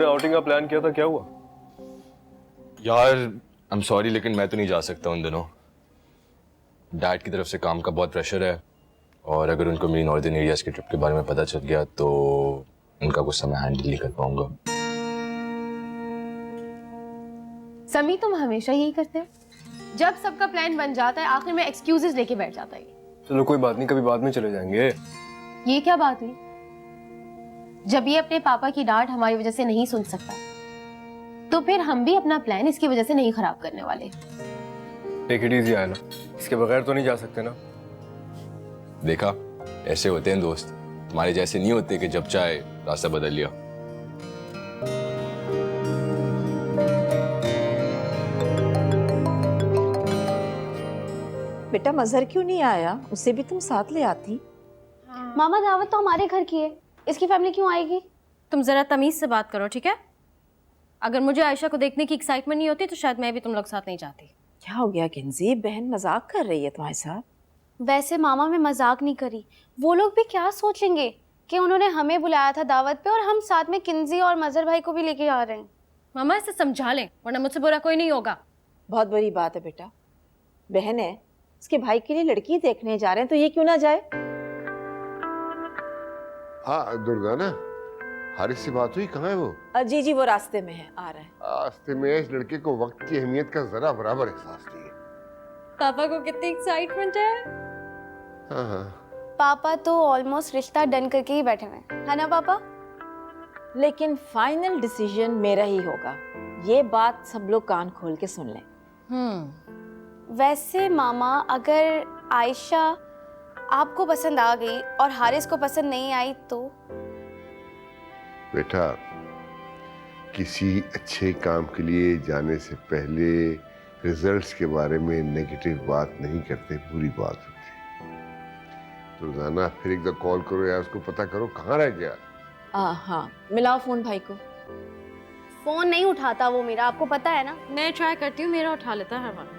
लोगों ने आउटिंग का प्लान किया था, क्या हुआ? यार आई एम सॉरी लेकिन मैं तो नहीं जा सकता उन दिनों। डैड की तरफ से काम का बहुत प्रेशर है और अगर उनको मेरी नॉर्दर्न एरियाज की ट्रिप के बारे में पता चल गया तो उनका गुस्सा मैं हैंडल नहीं कर पाऊंगा। समी तुम हमेशा यही करते हो, जब सबका प्लान बन जाता है आखिर में एक्सक्यूजेस लेके बैठ जाता है। चलो कोई बात नहीं, कभी बाद में चले जाएंगे। ये क्या बात हुई? जब ये अपने पापा की डांट हमारी वजह से नहीं सुन सकता तो फिर हम भी अपना प्लान इसकी वजह से नहीं खराब करने वाले। टेक इट इजी आयला, इसके बगैर तो नहीं जा सकते ना। देखा, ऐसे होते हैं दोस्त, तुम्हारे जैसे नहीं होते कि जब चाहे रास्ता बदल लिया। बेटा मजहर क्यों नहीं आया? उसे भी तुम साथ ले आती। मामा दावत तो हमारे घर की है, इसकी फैमिली क्यों आएगी? तुम जरा तमीज से बात करो, ठीक है? अगर मुझे आयशा को देखने की एक्साइटमेंट नहीं होती तो शायद मैं भी तुम लोग साथ नहीं जाती। क्या हो गया किंजी? बहन मजाक कर रही है तुम्हारे साथ। वैसे मामा मैं मजाक नहीं करी, वो लोग भी क्या सोचेंगे कि उन्होंने हमें बुलाया था दावत पे और हम साथ में किंजी और मजहर भाई को भी लेके आ रहे हैं। मामा इसे समझा लें वरना मुझसे बुरा कोई नहीं होगा। बहुत बड़ी बात है बेटा, बहन है, उसके भाई के लिए लड़की देखने जा रहे हैं तो ये क्यों ना जाए? हाँ दुर्गाना, हारिस से बात हुई? कहाँ है वो? जी जी वो रास्ते में है, आ रहा है। रास्ते में इस लड़के को वक्त की अहमियत का जरा बराबर एहसास नहीं है। पापा को कितनी एक्साइटमेंट है। हाँ हाँ, पापा तो ऑलमोस्ट रिश्ता डन करके ही बैठे हुए हैं, है ना पापा? लेकिन फाइनल डिसीजन मेरा ही होगा, ये बात सब लोग कान खोल के सुन लें। वैसे मामा अगर आयशा आपको पसंद आ गई और हारिस को पसंद नहीं आई तो? बेटा किसी अच्छे काम के लिए जाने से पहले रिजल्ट्स के बारे में नेगेटिव बात नहीं करते, पूरी बात होती। तो रोजाना फिर एक बार कॉल करो या उसको पता करो कहाँ रह गया। हाँ मिलाओ फोन भाई को। फोन नहीं उठाता वो मेरा, आपको पता है ना। मैं ट्राई करती हूँ, मेरा उठा लेता है वक्त।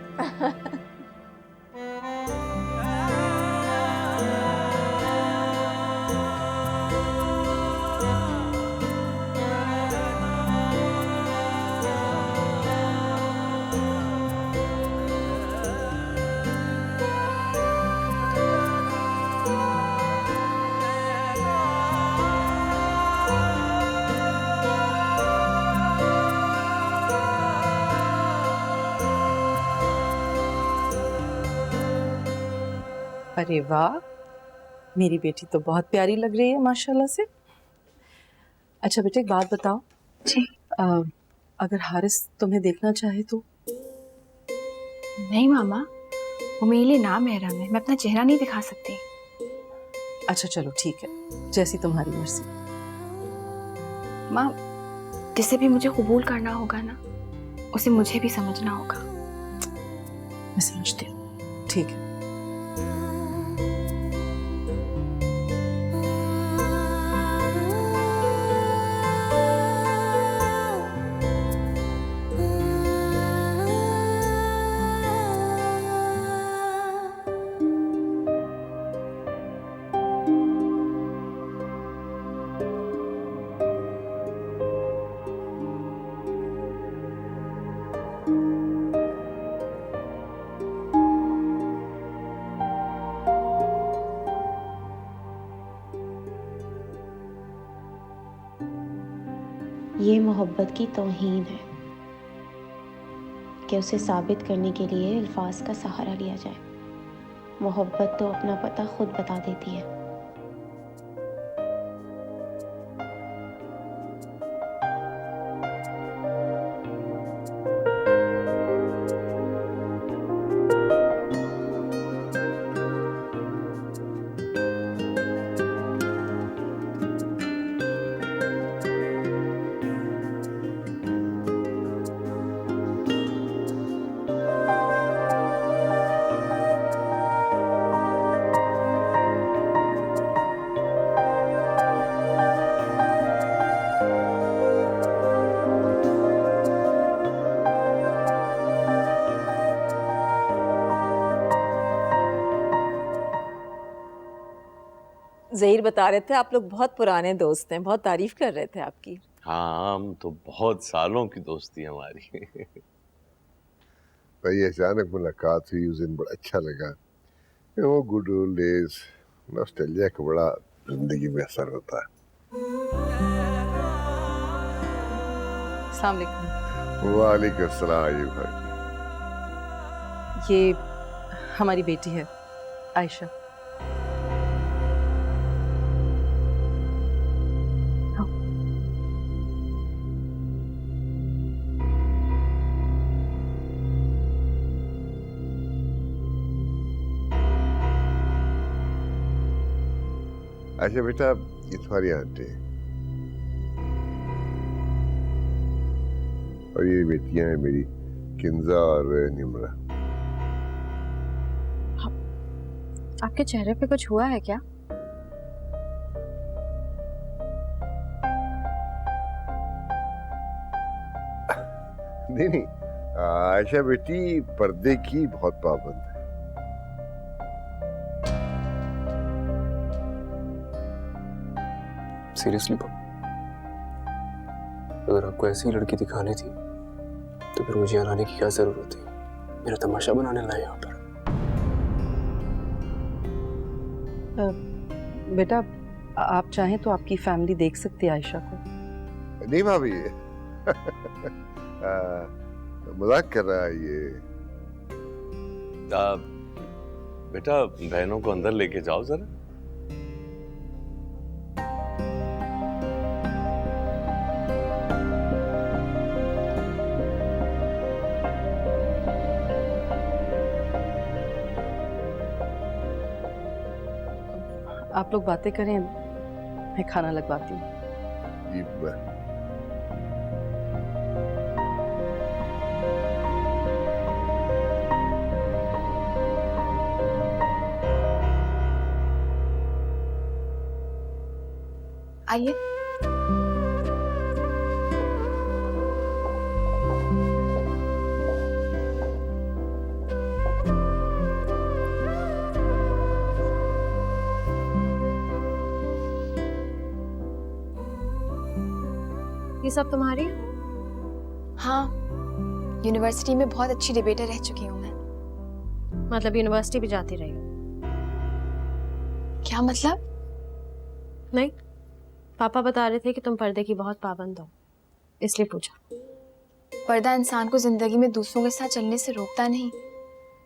अरे वाह, मेरी बेटी तो बहुत प्यारी लग रही है माशाल्लाह से। अच्छा बेटे एक बात बताओ जी। अगर हारिस तुम्हें देखना चाहे तो? नहीं मामा, वो मेरे लिए नामहरम है, मैं अपना चेहरा नहीं दिखा सकती। अच्छा चलो ठीक है, जैसी तुम्हारी मर्जी। माँ, जिसे भी मुझे कबूल करना होगा ना, उसे मुझे भी समझना होगा। मैं समझती हूँ, ठीक है। ये मोहब्बत की तौहीन है कि उसे साबित करने के लिए अल्फाज का सहारा लिया जाए। मोहब्बत तो अपना पता खुद बता देती है। ज़हीर बता रहे थे आप लोग बहुत पुराने दोस्त हैं, बहुत तारीफ कर रहे थे आपकी। हाँ, हम तो बहुत सालों की दोस्ती है हमारी। भाई अचानक मुलाकात हुई उस दिन, बड़ा अच्छा लगा। वो गुड ओल्ड डेज, नॉस्टैल्जिया का बड़ा जिंदगी में असर होता है। अस्सलाम वालेकुम। वालेकुम अस्सलाम अयूब भाई। ये हमारी बेटी है आयशा। अच्छा बेटा, ये तुम्हारी आंटी है और ये बेटियां हैं मेरी, किंजा और निमरा। आपके चेहरे पे कुछ हुआ है क्या? नहीं नहीं, आयशा बेटी पर्दे की बहुत पाबंद है। सीरियसली पापा, अगर आपको ऐसी ही लड़की दिखानी थी तो फिर मुझे यहाँ लाने की क्या जरूरत थी? मेरा तमाशा बनाने लाए यहाँ पर। बेटा आप चाहें तो आपकी फैमिली देख सकती है आयशा को। नहीं भाभी, मजाक कर रहा है ये। बेटा बहनों को अंदर लेके जाओ जरा। आप लोग बातें करें, मैं खाना लगवाती हूँ। जी, आइए। ये सब तुम्हारी? हाँ, यूनिवर्सिटी में बहुत अच्छी डिबेटर रह चुकी हूँ मैं। मतलब यूनिवर्सिटी भी जाती रही हो? क्या मतलब? नहीं, पापा बता रहे थे कि तुम पर्दे की बहुत पाबंद हो, इसलिए पूछा। पर्दा इंसान को जिंदगी में दूसरों के साथ चलने से रोकता नहीं।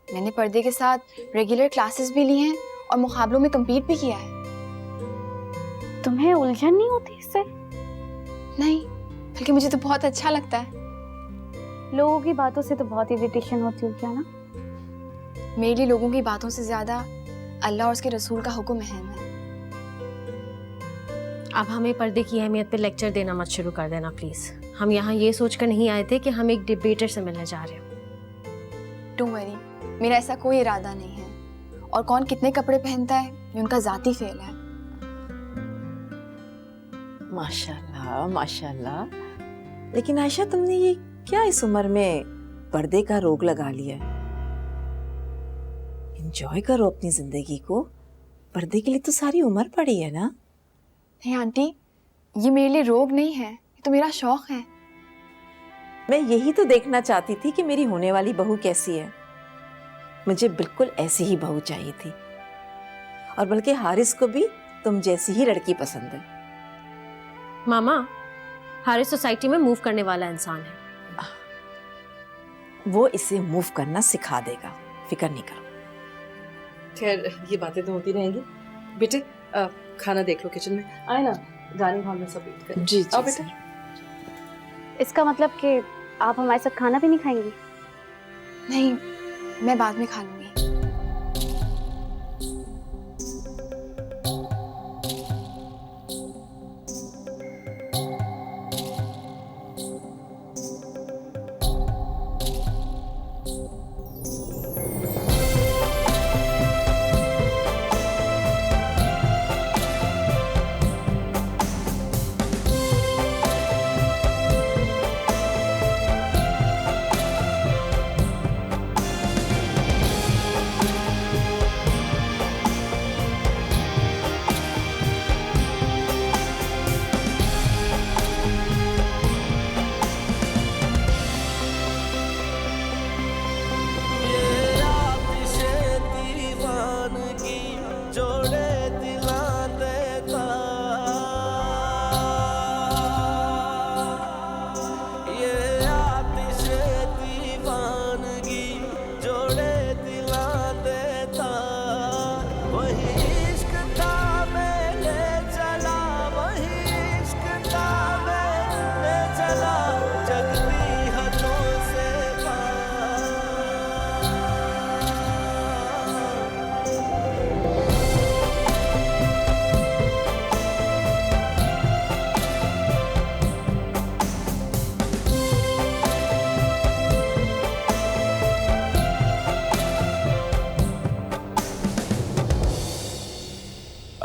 मैंने पर्दे के साथ रेगुलर क्लासेस भी ली हैं और मुकाबलों में compete भी किया है। तुम्हें उलझन नहीं होती इससे? नहीं, बल्कि मुझे तो बहुत अच्छा लगता है। लोगों की बातों से तो बहुत इरिटेशन होती है क्या ना? मेरे लिए लोगों की बातों से ज्यादा अल्लाह और उसके रसूल का हुक्म अहम है। अब हमें पर्दे की अहमियत पे लेक्चर देना मत शुरू कर देना प्लीज। हम यहाँ ये सोचकर नहीं आए थे कि हम एक डिबेटर से मिलने जा रहे हैं। डोंट वरी, मेरा ऐसा कोई इरादा नहीं है। और कौन कितने कपड़े पहनता है ये उनका जाती फेल है। माशाल्लाह माशाल्लाह। लेकिन आयशा, तुमने ये क्या इस उम्र में पर्दे का रोग लगा लिया है? एंजॉय करो अपनी जिंदगी को। पर्दे के लिए तो सारी उम्र पड़ी है ना। नहीं आंटी, ये मेरे लिए रोग नहीं है, ये तो मेरा शौक है। मैं यही तो देखना चाहती थी कि मेरी होने वाली बहू कैसी है। मुझे बिल्कुल ऐसी ही बहू चाहिए थी, और बल्कि हारिस को भी तुम जैसी ही लड़की पसंद है। मामा, हारिस सोसाइटी में मूव करने वाला इंसान है। वो इसे मूव करना सिखा देगा, फिक्र नहीं करो। खैर, ये बातें तो होती रहेंगी। बेटे खाना देख लो किचन में। आए ना, डाइनिंग हॉल में सब वेट करें। जी आओ बेटा। इसका मतलब कि आप हमारे साथ खाना भी नहीं खाएंगी? नहीं, मैं बाद में खा लूंगी।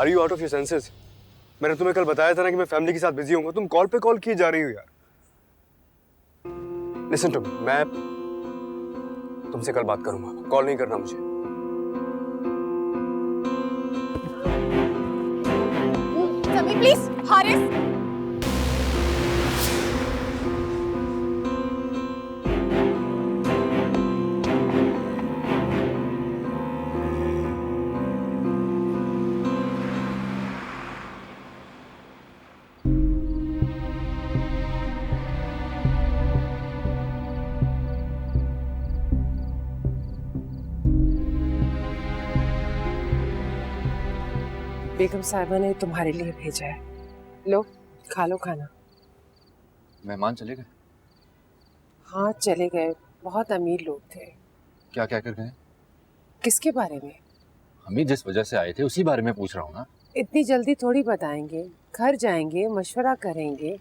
Are you out of your senses? मैंने तुम्हें कल बताया था ना कि मैं फैमिली के साथ बिजी हूँ, तुम कॉल पे कॉल किए जा रही हो यार। लिसन टू मी, मैं तुमसे कल बात करूंगा, कॉल नहीं करना मुझे। समी प्लीज, हारिस। बेगम साहिबा ने तुम्हारे लिए भेजा है, लो खा लो खाना। मेहमान चले गए? हाँ चले गए, बहुत अमीर लोग थे। क्या क्या कर गए? किसके बारे में? हम ही जिस वजह से आए थे उसी बारे में पूछ रहा हूँ ना। इतनी जल्दी थोड़ी बताएंगे, घर जाएंगे, मशवरा करेंगे,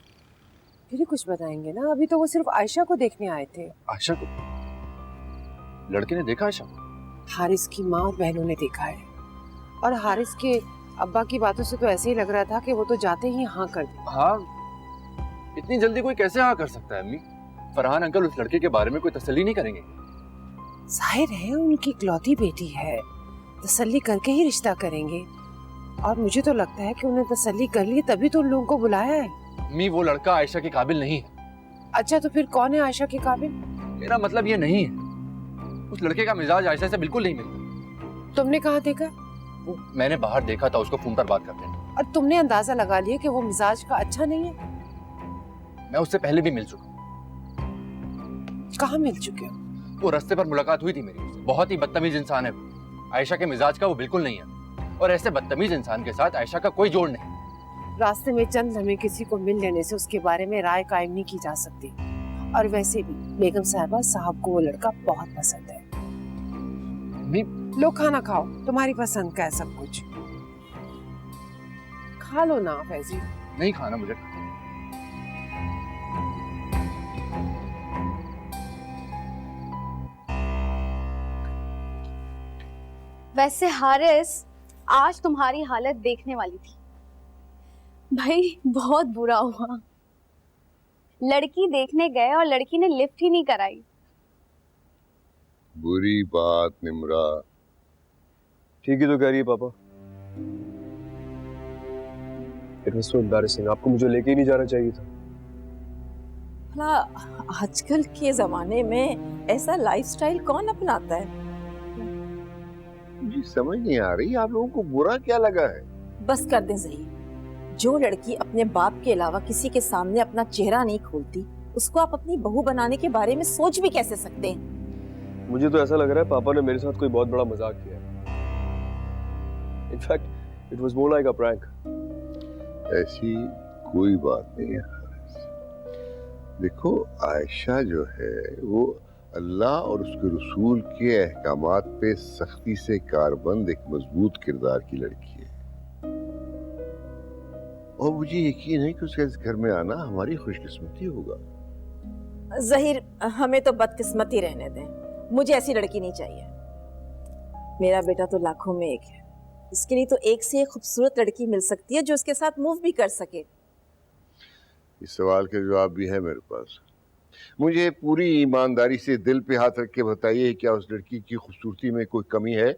फिर ही कुछ बताएंगे ना। अभी तो वो सिर्फ आयशा को देखने आए थे। आयशा को? लड़के ने देखा आयशा? हारिस की माँ और बहनों ने देखा है, और हारिस के अब्बा की बातों से तो ऐसे ही लग रहा था कि वो तो जाते ही हाँ कर दे। हाँ, इतनी जल्दी कोई कैसे हाँ कर सकता है अम्मी? फरहान अंकल उस लड़के के बारे में कोई तसल्ली नहीं करेंगे? जाहिर है उनकी इकलौती बेटी है, तसल्ली करके ही रिश्ता करेंगे। और मुझे तो लगता है कि उन्हें तसल्ली कर ली तभी तो उन लोगों को बुलाया है। अम्मी वो लड़का आयशा के काबिल नहीं है। अच्छा तो फिर कौन है आयशा के काबिल? मेरा मतलब ये नहीं है, उस लड़के का मिजाज आयशा से बिल्कुल नहीं मिलता। तुमने कहाँ देखा? मैंने बाहर देखा था उसको फोन पर बात करते हैं। और तुमने अंदाजा लगा लिया कि वो मिजाज का अच्छा नहीं है? मैं उससे पहले भी मिल चुका। कहाँ मिल चुके हो? वो रास्ते पर मुलाकात हुई थी मेरी उससे। बहुत ही बदतमीज इंसान है वो। आयशा के मिजाज का वो बिल्कुल नहीं है, और ऐसे बदतमीज इंसान के साथ आयशा का कोई जोड़ नहीं। रास्ते में चंद लम्हे किसी को मिल लेने से उसके बारे में राय कायम नहीं की जा सकती। और वैसे भी बेगम साहिबा साहब को वो लड़का बहुत पसंद है। लो खाना खाओ, तुम्हारी पसंद का है सब कुछ। खा लो ना फैजी। नहीं खाना मुझे। वैसे हारिस, आज तुम्हारी हालत देखने वाली थी भाई, बहुत बुरा हुआ। लड़की देखने गए और लड़की ने लिफ्ट ही नहीं कराई। बुरी बात निम्रा। ठीक ही तो कह रही है पापा। इट वाज सो एम्बैरेसिंग, आपको मुझे लेके ही नहीं जाना चाहिए था। भला आजकल के जमाने में ऐसा लाइफस्टाइल कौन अपनाता है? मुझे समझ नहीं आ रही आप लोगों को बुरा क्या लगा है? बस कर दे सही। जो लड़की अपने बाप के अलावा किसी के सामने अपना चेहरा नहीं खोलती, उसको आप अपनी बहू बनाने के बारे में सोच भी कैसे सकते हैं? मुझे तो ऐसा लग रहा है पापा ने मेरे साथ कोई बहुत बड़ा मजाक किया है। In fact it was more like a prank. ऐसी कोई बात नहीं है। देखो आयशा जो है वो अल्लाह और उसके रसूल के अहकामात पे सख्ती से कारबंद एक मजबूत किरदार की लड़की है, और मुझे यकीन है कि उसका इस घर में आना हमारी खुशकिस्मती होगा। ज़हीर, हमें तो बदकिस्मती रहने दें, मुझे ऐसी लड़की नहीं चाहिए। मेरा बेटा तो लाखों में एक है, इसके लिए तो एक से एक खूबसूरत लड़की मिल सकती है जो उसके साथ मूव भी कर सके। इस सवाल का जवाब भी है मेरे पास। मुझे पूरी ईमानदारी से दिल पे हाथ रख के बताइए, क्या उस लड़की की खूबसूरती में कोई कमी है?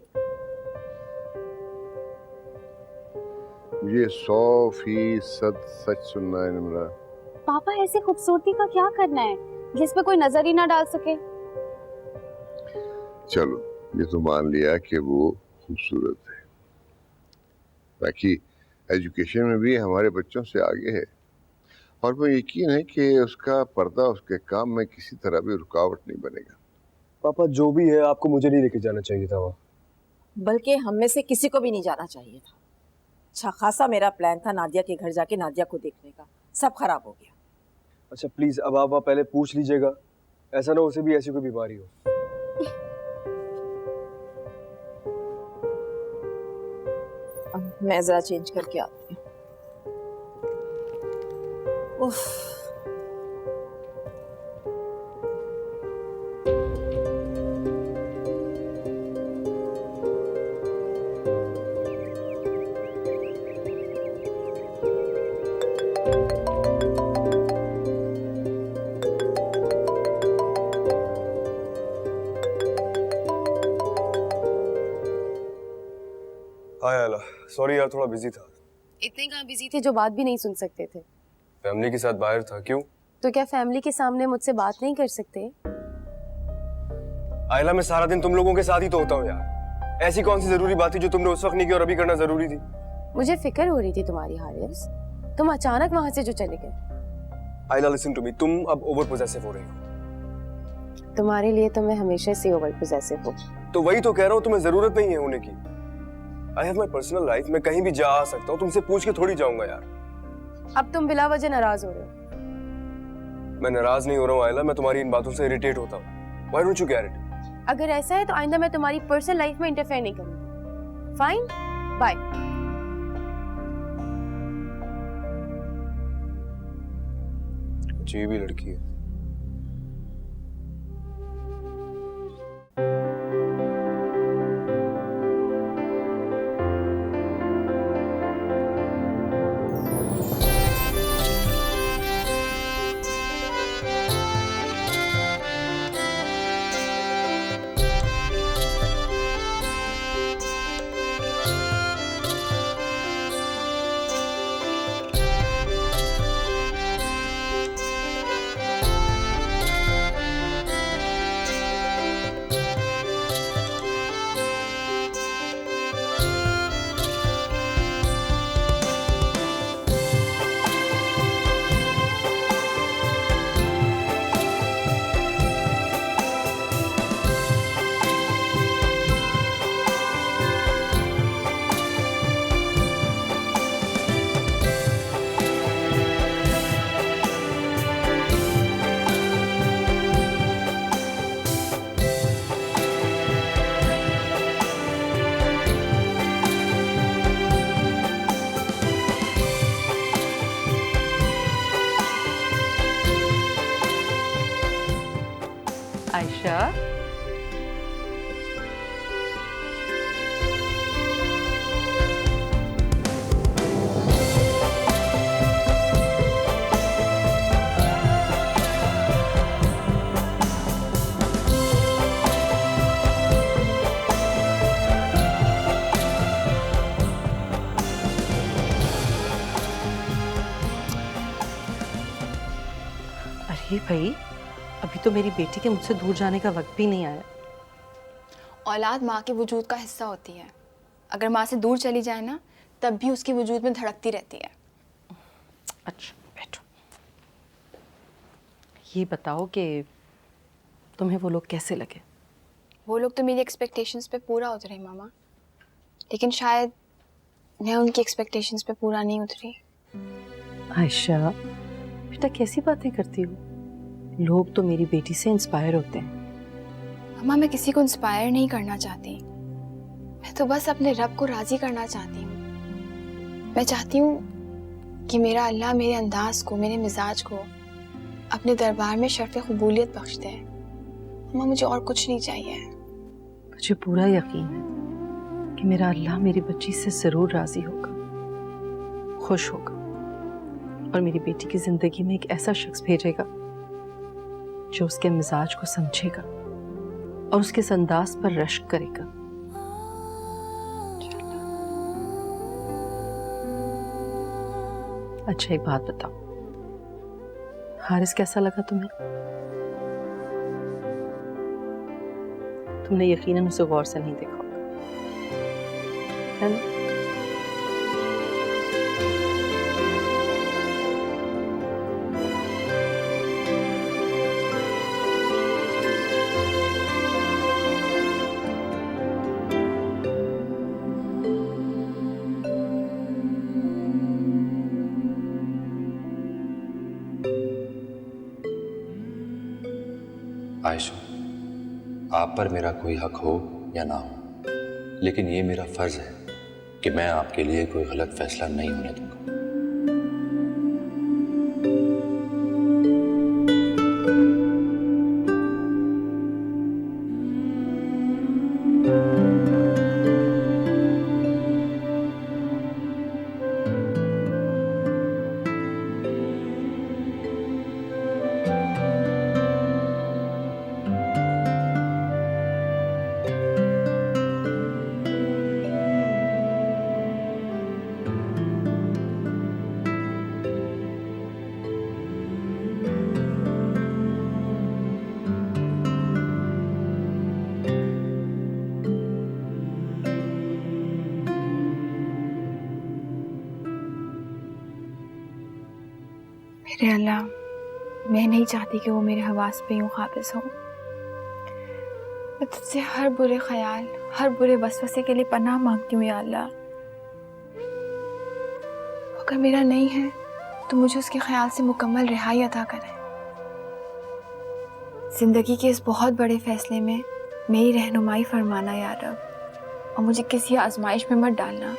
मुझे 100% सच सुनना है निम्रा। पापा ऐसी खूबसूरती का क्या करना है जिस पे कोई नजर ही ना डाल सके? चलो ये तो मान लिया कि वो खूबसूरत है, बाकी एजुकेशन में भी हमारे बच्चों से आगे है, और मुझे यकीन है कि उसका पर्दा उसके काम में किसी तरह भी रुकावट नहीं बनेगा। पापा जो भी है आपको मुझे नहीं लेके जाना चाहिए था वहाँ। बल्कि हम में से किसी को भी नहीं जाना चाहिए था। अच्छा खासा मेरा प्लान था नादिया के घर जाके नादिया को देखने का, सब खराब हो गया। अच्छा प्लीज अब आप पहले पूछ लीजिएगा, ऐसा ना उसे भी ऐसी कोई बीमारी हो। मैं जरा चेंज करके आती हूँ। उफ। हाय आला, सॉरी यार थोड़ा बिजी था। इतने कहाँ बिजी थे जो बात भी नहीं सुन सकते थे? फैमिली के साथ बाहर था। क्यों? तो क्या फैमिली के सामने मुझसे बात नहीं कर सकते? आयला, मैं सारा दिन तुम लोगों के साथ ही तो होता हूँ यार। ऐसी कौन सी जरूरी बात थी जो तुमने उस वक्त नहीं की और अभी करना जरूरी थी? मुझे फिक्र हो रही थी तुम्हारी हारिस। तुम अचानक वहां से जो चले गए। आयला लिसन टू मी, तुम अब ओवर पोजेसिव हो रही हो। तुम्हारे लिए तो मैं हमेशा से ओवर पोजेसिव हूँ। तो वही तो कह रहा हूँ, तुम्हें जरूरत नहीं है होने की। I have my personal life, मैं कहीं भी जा आ सकता हूँ, तुमसे पूछ के थोड़ी जाऊंगा यार। अब तुम बिला वजह नाराज हो रहे हो। मैं नाराज नहीं हो रहा हूँ आयला, मैं तुम्हारी इन बातों से इरिटेट होता हूँ। Why don't you get it? अगर ऐसा है तो आइंदा मैं तुम्हारी पर्सनल लाइफ में इंटरफेयर नहीं करूंगी। Fine, bye. अजीब ही लड़की है। आयशा, अरे भाई, अभी तो मेरी बेटी के मुझसे दूर जाने का वक्त भी नहीं आया। औलाद माँ के वजूद का हिस्सा होती है। अगर माँ से दूर चली जाए ना, तब भी उसके वजूद में धड़कती रहती है। अच्छा बैठो। ये बताओ कि तुम्हें वो लोग कैसे लगे? वो लोग तो मेरी एक्सपेक्टेशंस पे पूरा उतरे मामा, लेकिन शायद मैं उनकी एक्सपेक्टेशंस पे पूरा नहीं उतरी। आयशा बेटा, कैसी बातें करती हो? लोग तो मेरी बेटी से इंस्पायर होते हैं। मामा, मैं किसी को इंस्पायर नहीं करना चाहती। मैं तो बस अपने रब को राजी करना चाहती हूँ। मैं चाहती हूँ कि मेरा अल्लाह मेरे अंदाज को, मेरे मिजाज को अपने दरबार में शर्फ कबूलियत बख्श दे। मामा, मुझे और कुछ नहीं चाहिए। मुझे पूरा यकीन है कि मेरा अल्लाह मेरी बच्ची से जरूर राजी होगा, खुश होगा और मेरी बेटी की जिंदगी में एक ऐसा शख्स भेजेगा जो उसके मिजाज को समझेगा और उसके इस अंदाज पर रश्क करेगा। अच्छा, एक बात बताओ, हारिस कैसा लगा तुम्हें? तुमने यकीनन उसे गौर से नहीं देखा होगा, है ना? आयशा, आप पर मेरा कोई हक हो या ना हो, लेकिन ये मेरा फर्ज है कि मैं आपके लिए कोई गलत फैसला नहीं होने दूंगा। मेरे अल्लाह, मैं नहीं चाहती कि वो मेरे हवास पे यूं काबिज हो। मैं तुझसे हर बुरे ख्याल, हर बुरे वसवसे के लिए पनाह मांगती हूँ या अल्लाह। अगर मेरा नहीं है तो मुझे उसके ख्याल से मुकम्मल रिहाई अता करे। जिंदगी के इस बहुत बड़े फैसले में मेरी रहनुमाई फरमाना या रब, और मुझे किसी आजमाइश में मत डालना।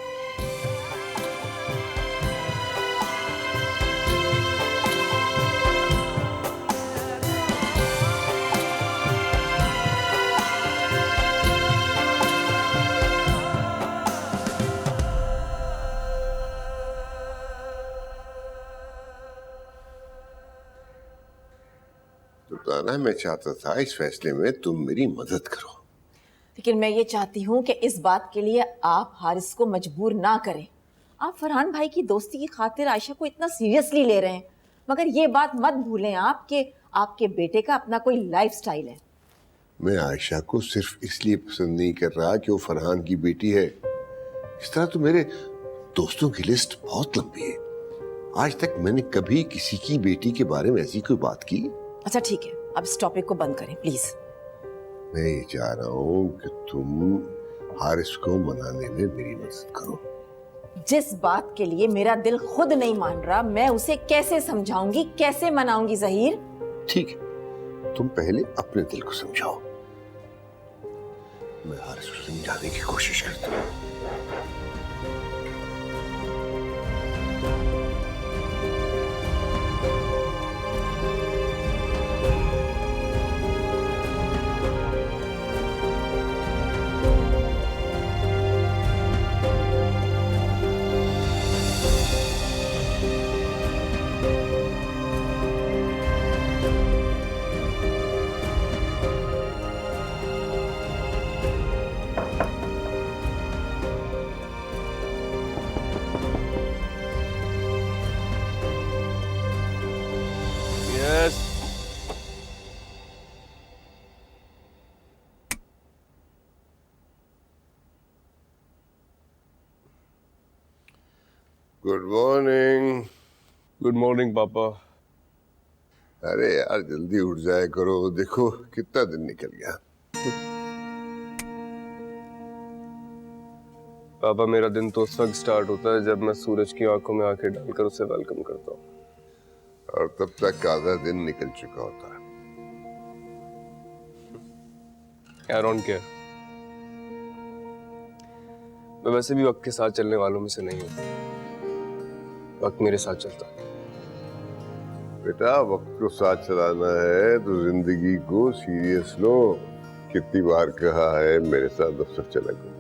सुल्ताना, मैं चाहता था इस फैसले में तुम मेरी मदद करो। लेकिन मैं ये चाहती हूँ कि इस बात के लिए आप हारिस को मजबूर ना करें। आप फरहान भाई की दोस्ती की खातिर आयशा को इतना सीरियसली ले रहे हैं, मगर ये बात मत भूलें आप कि आपके बेटे का अपना कोई लाइफस्टाइल है। मैं आयशा को सिर्फ इसलिए पसंद नहीं कर रहा कि वो फरहान की बेटी है। इस तरह तो मेरे दोस्तों की लिस्ट बहुत लंबी है। आज तक मैंने कभी किसी की बेटी के बारे में ऐसी कोई बात की? अच्छा ठीक है, अब इस टॉपिक को बंद करें प्लीज। मैं ये चाह रहा हूँ कि तुम हारिस को मनाने में मेरी मदद करो। जिस बात के लिए मेरा दिल खुद नहीं मान रहा, मैं उसे कैसे समझाऊंगी, कैसे मनाऊंगी ज़हीर? ठीक है, तुम पहले अपने दिल को समझाओ। मैं हारिस को समझाने की कोशिश करता हूँ। Good morning. गुड मॉर्निंग पापा। अरे यार जल्दी उठ जाया करो, देखो कितना दिन निकल गया। पापा मेरा दिन तो उस वक्त स्टार्ट होता है जब मैं सूरज की आंखों में आंखें डालकर उसे वेलकम करता हूँ, और तब तक आधा दिन निकल चुका होता है। I don't care. मैं वैसे भी वक्त के साथ चलने वालों में से नहीं हूँ, वक्त मेरे साथ चलता है। बेटा वक्त को साथ चलाना है तो जिंदगी को सीरियस लो। कितनी बार कहा है मेरे साथ दफ्तर चला करो।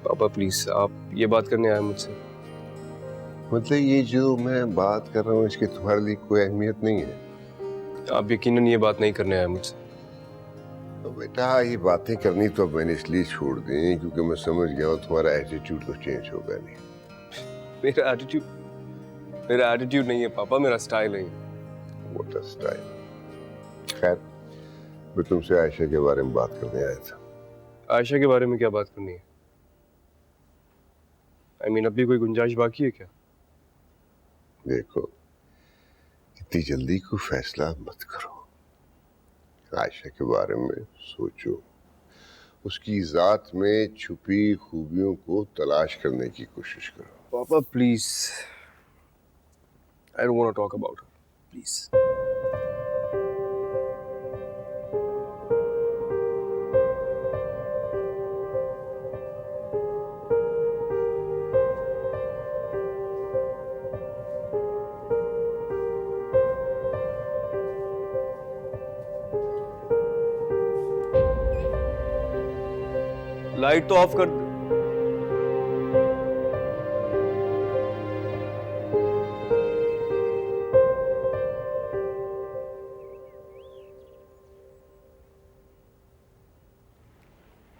पापा प्लीज, आप ये बात करने आए मुझसे? मतलब ये जो मैं बात कर रहा हूँ इसकी तुम्हारे लिए कोई अहमियत नहीं है? आप यकीनन ये बात नहीं करने आए मुझसे। तो बेटा ये बातें करनी तो अब मैंने इसलिए छोड़ दी क्योंकि मैं समझ गया हूँ तुम्हारा एटीट्यूड तो चेंज होगा नहीं। मेरा एटीट्यूड नहीं है पापा, मेरा स्टाइल है। What a style. खैर मैं तुमसे आयशा के बारे में बात करने आया था। आयशा के बारे में क्या बात करनी है? I mean, अभी कोई गुंजाइश बाकी है क्या? देखो इतनी जल्दी कोई फैसला मत करो। आयशा के बारे में सोचो, उसकी जात में छुपी खूबियों को तलाश करने की कोशिश करो। पापा please, I don't want to talk about her. Please. Light तो ऑफ कर दे।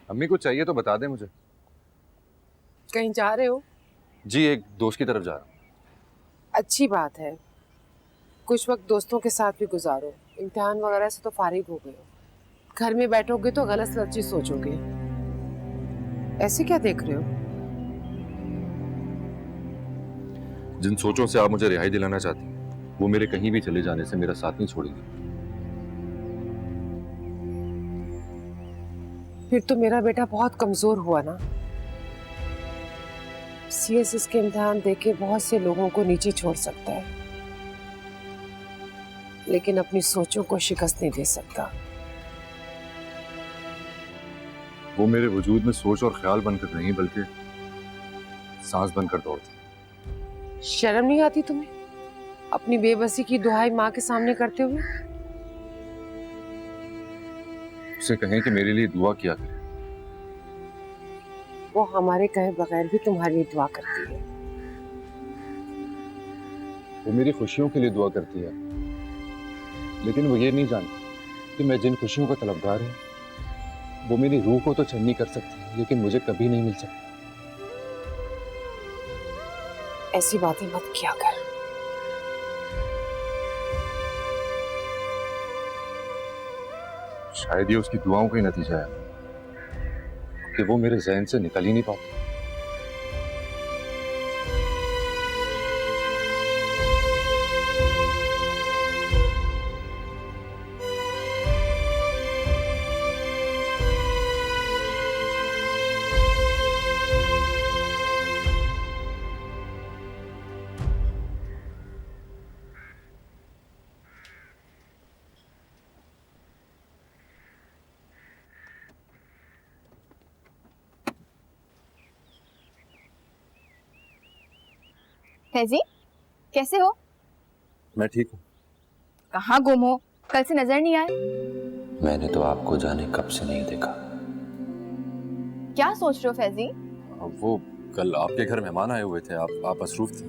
अम्मी को चाहिए तो बता दे मुझे। कहीं जा रहे हो? जी एक दोस्त की तरफ जा रहा हूँ। अच्छी बात है, कुछ वक्त दोस्तों के साथ भी गुजारो। इम्तिहान वगैरह से तो फारिग हो गए हो। घर में बैठोगे तो गलत सलत चीज सोचोगे। ऐसे क्या देख रहे हो? जिन सोचों से आप मुझे रिहाई दिलाना चाहती हैं, वो मेरे कहीं भी चले जाने से मेरा साथ नहीं छोड़ेंगे। फिर तो मेरा बेटा बहुत कमजोर हुआ ना। सीएसएस के इम्तिहान देके बहुत से लोगों को नीचे छोड़ सकता है, लेकिन अपनी सोचों को शिकस्त नहीं दे सकता। वो मेरे वजूद में सोच और ख्याल बनकर नहीं बल्कि सांस बनकर दौड़ती। शर्म नहीं आती तुम्हें अपनी बेबसी की दुहाई माँ के सामने करते हुए? उसे कहें कि मेरे लिए दुआ किया करे। वो हमारे कहे बगैर भी तुम्हारे लिए दुआ करती है। वो मेरी खुशियों के लिए दुआ करती है, लेकिन वो ये नहीं जानती कि मैं जिन खुशियों का तलबगार हूं वो मेरी रूह को तो छन्नी कर सकती है, लेकिन मुझे कभी नहीं मिल सकती। ऐसी बातें मत किया कर। शायद ये उसकी दुआओं का ही नतीजा है कि वो मेरे ज़हन से निकल ही नहीं पाती। फैजी, कैसे हो? मैं ठीक हूँ। कहाँ गुम हो? कल से नजर नहीं आए। मैंने तो आपको जाने कब से नहीं देखा। क्या सोच रहे हो फैजी? वो कल आपके घर मेहमान आए हुए थे, आप मसरूफ थे।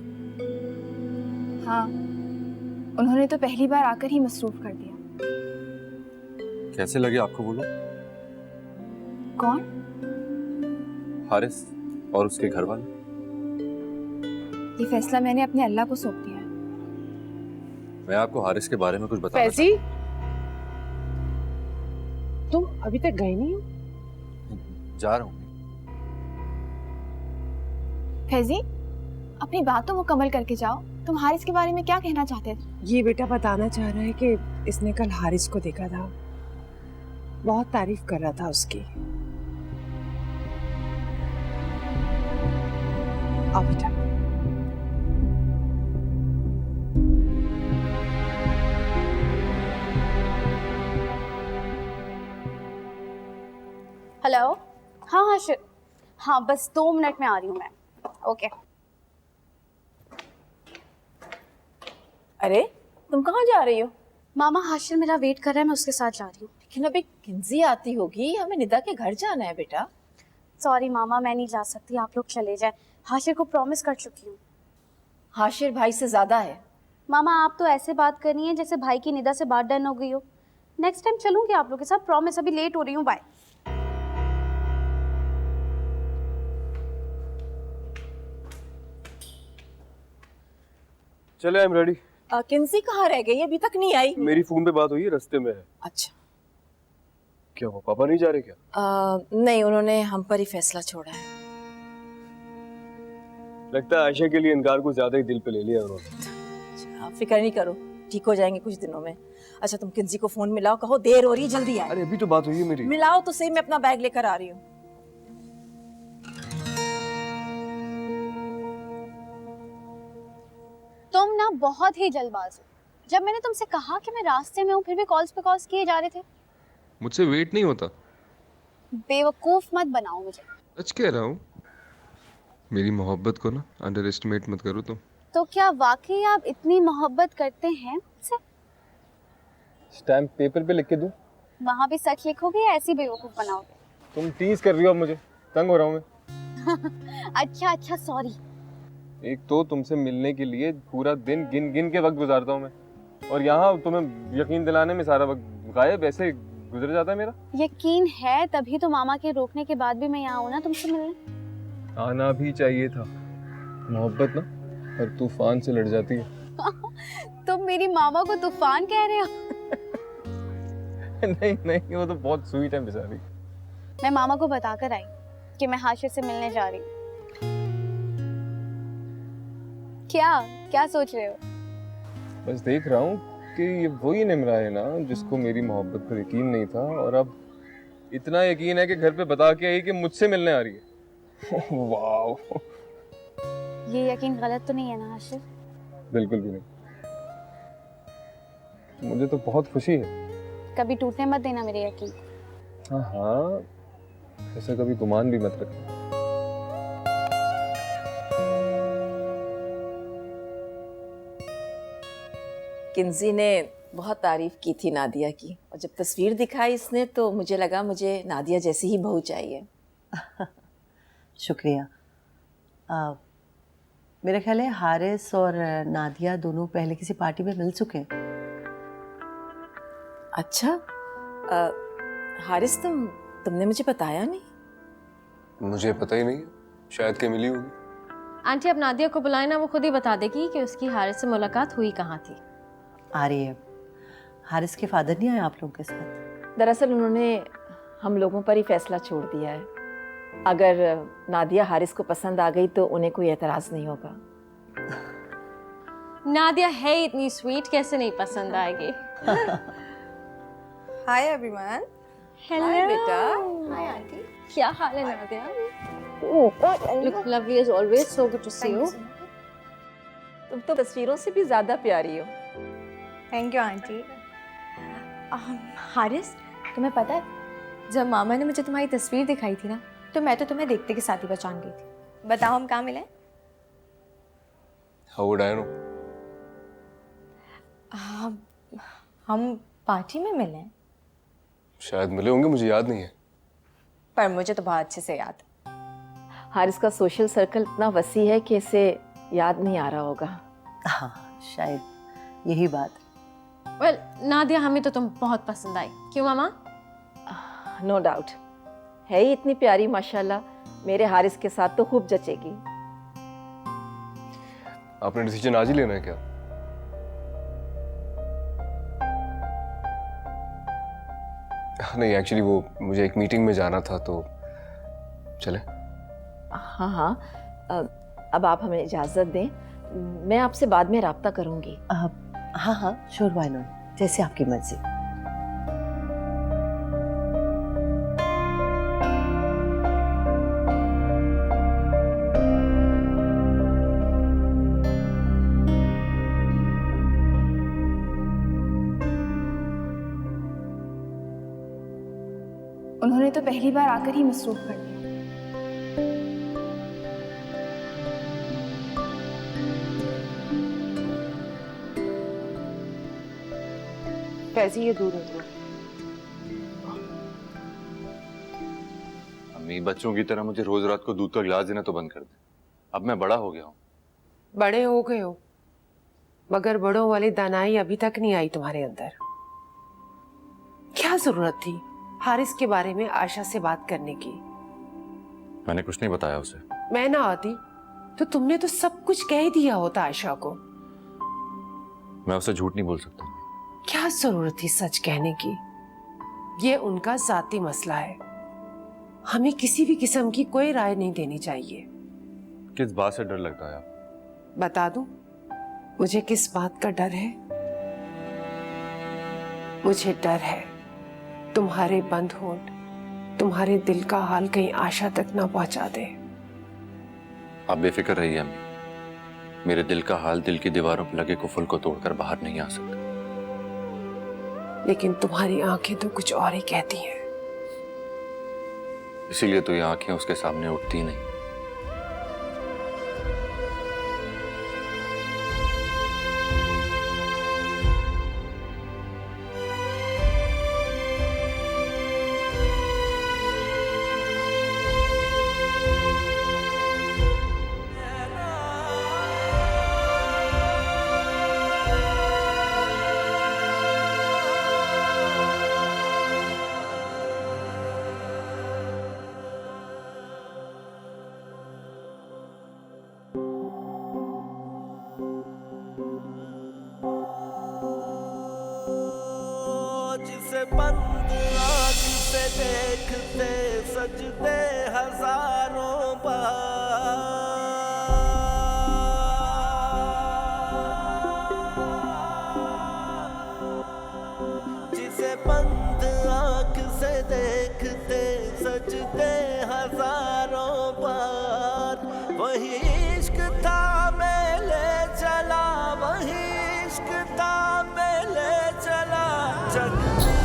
हाँ, उन्होंने तो पहली बार आकर ही मसरूफ कर दिया। कैसे लगे आपको वो लोग? कौन? हारिस और उसके घर वाले। ये फैसला मैंने अपने अल्लाह को सौंप दिया है। मैं आपको हारिस के बारे में कुछ बताना फैजी, तुम अभी तक गए नहीं हो? जा रहा हूँ। फैजी, अपनी बात तो मुकम्मल करके जाओ। तुम हारिस के बारे में क्या कहना चाहते थे? ये बेटा बताना चाह रहा है कि इसने कल हारिस को देखा था, बहुत तारीफ कर रहा था उसकी। आओ बेटा। हेलो। हाँ हाँ हाँ, बस 2 मिनट में आ रही हूँ मैं। ओके। अरे तुम कहाँ जा रही हो? मामा हाशिर मेरा वेट कर रहा है, मैं उसके साथ जा रही हूँ। लेकिन अभी किंजी आती होगी, हमें निदा के घर जाना है बेटा। सॉरी मामा, मैं नहीं जा सकती, आप लोग चले जाए। हाशिर को प्रॉमिस कर चुकी हूँ। हाशिर भाई से ज्यादा है। मामा आप तो ऐसे बात करनी है जैसे भाई की निदा से बात डन हो गई हो। नेक्स्ट टाइम चलूंगी आप लोग के साथ, प्रॉमिस। अभी लेट हो रही हूँ, बाय। चले, आई एम रेडी। किंजी कहाँ रह गई? अभी तक नहीं आई। मेरी फोन पे बात हुई है, रास्ते में है। अच्छा, क्या हुआ, पापा नहीं जा रहे क्या? नहीं, उन्होंने हम पर ही फैसला छोड़ा है। लगता है आयशा के लिए इनकार को ज्यादा ही दिल पे ले लिया उन्होंने। अच्छा, फिक्र नहीं करो, ठीक हो जाएंगे कुछ दिनों में। अच्छा, तुम किंजी को फोन मिलाओ, कहो देर हो रही है, जल्दी आए। अरे अभी तो बात हुई है मेरी। मिलाओ तो सही, मैं अपना बैग लेकर आ रही हूँ। तुम ना बहुत ही जल्दबाज हो। जब मैंने तुमसे कहा कि मैं रास्ते में हूँ, फिर भी कॉल्स पे कॉल्स किए जा रहे थे। मुझसे वेट नहीं होता। बेवकूफ मत बनाओ मुझे। सच कह रहा हूँ, मेरी मोहब्बत को ना अंडर एस्टिमेट मत करो तुम। तो क्या वाकई आप इतनी मोहब्बत करते हैं मुझसे? स्टैम्प पेपर पे लिख के दूं? वहाँ भी सच लिखोगे या ऐसी बेवकूफ बनाओगे? तुम टीज कर रही हो, अब मुझे तंग हो रहा हूँ मैं। अच्छा सॉरी। एक तो तुमसे मिलने के लिए पूरा दिन गिन गिन के वक्त गुजारता हूँ मैं, और यहाँ तुम्हें यकीन दिलाने में सारा वक्त गायब ऐसे गुजर जाता है मेरा। यकीन है, तभी तो मामा के रोकने के बाद भी मैं यहाँ हूँ ना तुमसे मिलने। आना भी चाहिए था। मोहब्बत ना हर तूफान से लड़ जाती है। तुम मेरी मामा को तूफान कह रहे हो? नहीं, वो तो बहुत स्वीट है बेचारी। मैं मामा को बताकर आई कि मैं हाशिर से मिलने जा रही हूँ। क्या क्या सोच रहे हो? बस देख रहा हूँ कि ये वही निम्रा है ना जिसको मेरी मोहब्बत पर यकीन नहीं था, और अब इतना यकीन है कि घर पे बता के आई कि मुझसे मिलने आ रही है। वाह, ये यकीन गलत तो नहीं है ना आशिफ? बिल्कुल भी नहीं। मुझे तो बहुत खुशी है। कभी टूटने मत देना मेरे यकीन। हाँ हाँ, ऐसा कभी गुमान भी मत रखना। किंजी ने बहुत तारीफ की थी नादिया की, और जब तस्वीर दिखाई इसने तो मुझे लगा मुझे नादिया जैसी ही बहू चाहिए। शुक्रिया। मेरा ख्याल है हारिस और नादिया दोनों पहले किसी पार्टी में मिल चुके हैं। अच्छा, हारिस तुमने मुझे बताया नहीं? मुझे पता ही नहीं, शायद के मिली होगी। आंटी अब नादिया को बुलाए ना, वो खुद ही बता देगी कि उसकी हारिस से मुलाकात हुई कहाँ थी। आ रही है। हारिस के फादर नहीं आए आप लोगों के साथ? दरअसल उन्होंने हम लोगों पर ही फैसला छोड़ दिया है। अगर नादिया हारिस को पसंद आ गई तो उन्हें कोई एतराज नहीं होगा। नादिया है इतनी स्वीट, कैसे नहीं पसंद आएगी। Hi everyone. हेलो बेटा। Hi aunty. क्या हाल है Nadia? Look lovely as always, so good to see you. तुम तो तस्वीरों से भी ज्यादा प्यारी हो। Thank you aunty. हारिस, तुम्हें पता है जब मामा ने मुझे तुम्हारी तस्वीर दिखाई थी ना, तो मैं तो तुम्हें देखते के साथ ही पहचान गई थी। बताओ हम कहाँ मिले? How would I know? हम पार्टी में मिले। शायद मिले होंगे, मुझे याद नहीं है। पर मुझे तो बहुत अच्छे से याद। हारिस का सोशल सर्कल इतना वसी है कि इसे याद नहीं आ रहा होगा। हाँ, शायद यही बात। Well, नादिया हमें तो तुम बहुत पसंद आई, क्यों मामा? नो डाउट, है ही इतनी प्यारी माशाल्लाह, मेरे हारिस के साथ तो खूब जचेगी। आपने डिसीजन आज ही लेना है क्या? नहीं, एक्चुअली वो मुझे एक मीटिंग में जाना था, तो चले। हाँ हाँ, अब आप हमें इजाज़त दें, मैं आपसे बाद में राब्ता करूँगी। हाँ हाँ, श्योर, व्हाई नॉट, जैसे आपकी मर्जी। उन्होंने तो पहली बार आकर ही मसरूफ कर दिया। फैजी, ये दूर हो तो। अम्मी, बच्चों की तरह मुझे रोज रात को दूध का गिलास देना तो बंद कर दे। अब मैं बड़ा हो गया हूँ। बड़े हो गए हो, मगर बड़ों वाली दानाई अभी तक नहीं आई तुम्हारे अंदर। क्या जरूरत थी हारिस के बारे में आशा से बात करने की? मैंने कुछ नहीं बताया उसे। मैं ना आती तो तुमने तो सब कुछ कह ही दिया होता आशा को। मैं उसे झूठ नहीं बोल सकता। क्या जरूरत थी सच कहने की? ये उनका जाती मसला है, हमें किसी भी किस्म की कोई राय नहीं देनी चाहिए। किस बात से डर लगता है? बता दूं मुझे किस बात का डर है? मुझे डर है तुम्हारे बंद होंठ तुम्हारे दिल का हाल कहीं आशा तक ना पहुंचा दे। आप बेफिक्र रहिए अम्मी, मेरे दिल का हाल दिल की दीवारों पर लगे कुफल को तोड़कर बाहर नहीं आ सकता। लेकिन तुम्हारी आंखें तो कुछ और ही कहती हैं। इसीलिए तो ये आंखें उसके सामने उठती नहीं। जिसे बंद आँख से देखते सजदे हजारों बार, जग